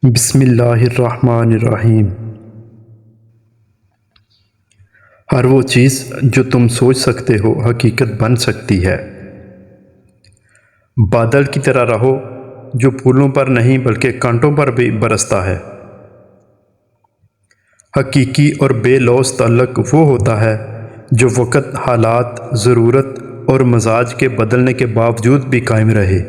بسم اللہ الرحمن الرحیم۔ ہر وہ چیز جو تم سوچ سکتے ہو حقیقت بن سکتی ہے۔ بادل کی طرح رہو جو پھولوں پر نہیں بلکہ کانٹوں پر بھی برستا ہے۔ حقیقی اور بے لوث تعلق وہ ہوتا ہے جو وقت، حالات، ضرورت اور مزاج کے بدلنے کے باوجود بھی قائم رہے۔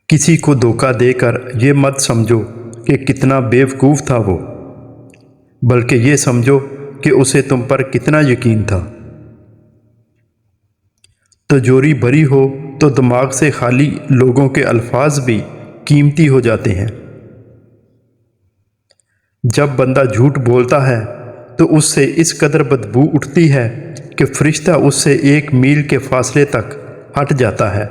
کسی کو دھوکہ دے کر یہ مت سمجھو کہ کتنا بیوقوف تھا وہ، بلکہ یہ سمجھو کہ اسے تم پر کتنا یقین تھا۔ تجوری بھری ہو تو دماغ سے خالی لوگوں کے الفاظ بھی قیمتی ہو جاتے ہیں۔ جب بندہ جھوٹ بولتا ہے تو اس سے اس قدر بدبو اٹھتی ہے کہ فرشتہ اس سے 1 میل کے فاصلے تک ہٹ جاتا ہے۔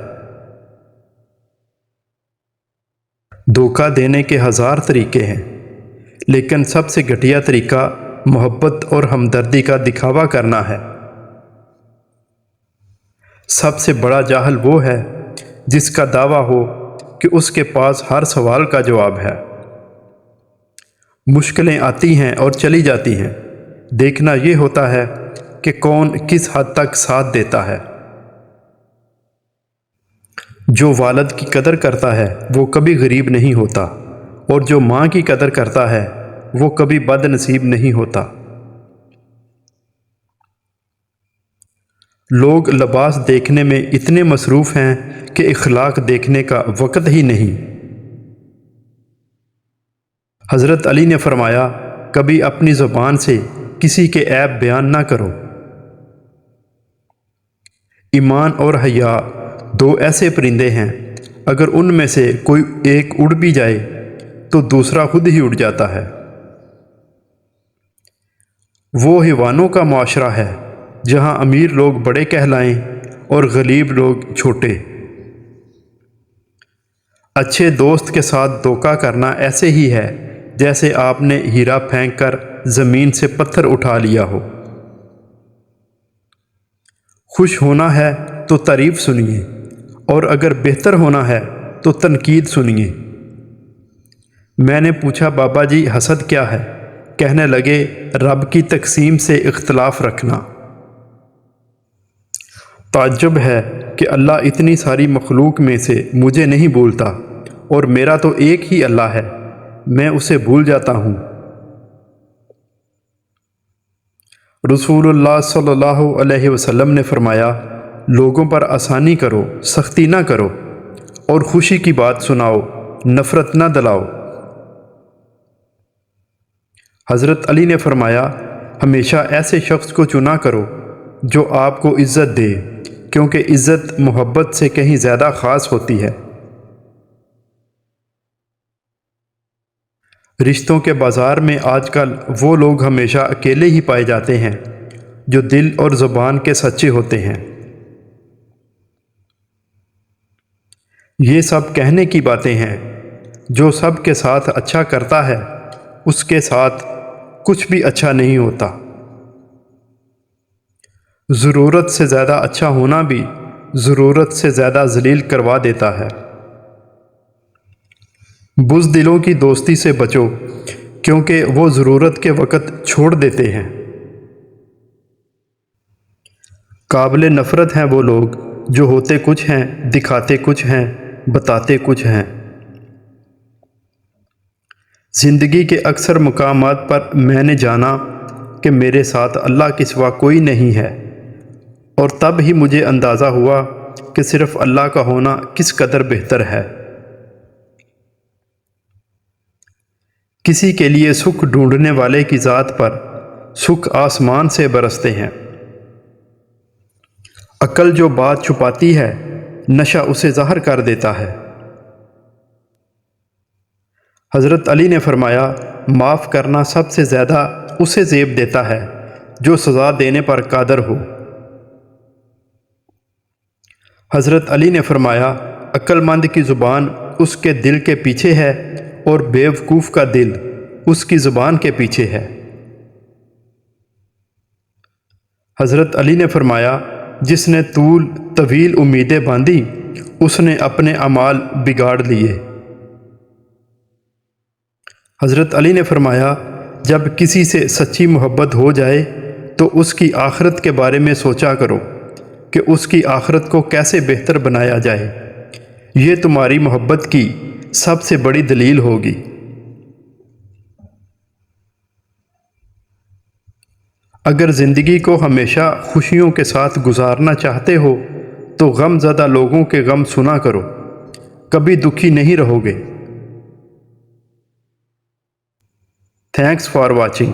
دھوکہ دینے کے 1000 طریقے ہیں، لیکن سب سے گھٹیا طریقہ محبت اور ہمدردی کا دکھاوا کرنا ہے۔ سب سے بڑا جاہل وہ ہے جس کا دعویٰ ہو کہ اس کے پاس ہر سوال کا جواب ہے۔ مشکلیں آتی ہیں اور چلی جاتی ہیں، دیکھنا یہ ہوتا ہے کہ کون کس حد تک ساتھ دیتا ہے۔ جو والد کی قدر کرتا ہے وہ کبھی غریب نہیں ہوتا، اور جو ماں کی قدر کرتا ہے وہ کبھی بد نصیب نہیں ہوتا۔ لوگ لباس دیکھنے میں اتنے مصروف ہیں کہ اخلاق دیکھنے کا وقت ہی نہیں۔ حضرت علی نے فرمایا، کبھی اپنی زبان سے کسی کے عیب بیان نہ کرو۔ ایمان اور حیا 2 ایسے پرندے ہیں، اگر ان میں سے کوئی ایک اڑ بھی جائے تو دوسرا خود ہی اڑ جاتا ہے۔ وہ حیوانوں کا معاشرہ ہے جہاں امیر لوگ بڑے کہلائیں اور غریب لوگ چھوٹے۔ اچھے دوست کے ساتھ دھوکہ کرنا ایسے ہی ہے جیسے آپ نے ہیرا پھینک کر زمین سے پتھر اٹھا لیا ہو۔ خوش ہونا ہے تو تعریف سنیے، اور اگر بہتر ہونا ہے تو تنقید سنیے۔ میں نے پوچھا، بابا جی حسد کیا ہے؟ کہنے لگے، رب کی تقسیم سے اختلاف رکھنا۔ تعجب ہے کہ اللہ اتنی ساری مخلوق میں سے مجھے نہیں بھولتا، اور میرا تو ایک ہی اللہ ہے، میں اسے بھول جاتا ہوں۔ رسول اللہ صلی اللہ علیہ وسلم نے فرمایا، لوگوں پر آسانی کرو، سختی نہ کرو، اور خوشی کی بات سناؤ، نفرت نہ دلاؤ۔ حضرت علی نے فرمایا، ہمیشہ ایسے شخص کو چنا کرو جو آپ کو عزت دے، کیونکہ عزت محبت سے کہیں زیادہ خاص ہوتی ہے۔ رشتوں کے بازار میں آج کل وہ لوگ ہمیشہ اکیلے ہی پائے جاتے ہیں جو دل اور زبان کے سچے ہوتے ہیں۔ یہ سب کہنے کی باتیں ہیں، جو سب کے ساتھ اچھا کرتا ہے اس کے ساتھ کچھ بھی اچھا نہیں ہوتا۔ ضرورت سے زیادہ اچھا ہونا بھی ضرورت سے زیادہ ذلیل کروا دیتا ہے۔ بزدلوں کی دوستی سے بچو، کیونکہ وہ ضرورت کے وقت چھوڑ دیتے ہیں۔ قابل نفرت ہیں وہ لوگ جو ہوتے کچھ ہیں، دکھاتے کچھ ہیں، بتاتے کچھ ہیں۔ زندگی کے اکثر مقامات پر میں نے جانا کہ میرے ساتھ اللہ کے سوا کوئی نہیں ہے، اور تب ہی مجھے اندازہ ہوا کہ صرف اللہ کا ہونا کس قدر بہتر ہے۔ کسی کے لیے سکھ ڈھونڈنے والے کی ذات پر سکھ آسمان سے برستے ہیں۔ عقل جو بات چھپاتی ہے، نشہ اسے ظاہر کر دیتا ہے۔ حضرت علی نے فرمایا، معاف کرنا سب سے زیادہ اسے زیب دیتا ہے جو سزا دینے پر قادر ہو۔ حضرت علی نے فرمایا، عقل مند کی زبان اس کے دل کے پیچھے ہے، اور بیوقوف کا دل اس کی زبان کے پیچھے ہے۔ حضرت علی نے فرمایا، جس نے طویل امیدیں باندھی اس نے اپنے اعمال بگاڑ لیے۔ حضرت علی نے فرمایا، جب کسی سے سچی محبت ہو جائے تو اس کی آخرت کے بارے میں سوچا کرو کہ اس کی آخرت کو کیسے بہتر بنایا جائے، یہ تمہاری محبت کی سب سے بڑی دلیل ہوگی۔ اگر زندگی کو ہمیشہ خوشیوں کے ساتھ گزارنا چاہتے ہو تو غم زدہ لوگوں کے غم سنا کرو، کبھی دکھی نہیں رہو گے۔ Thanks for watching.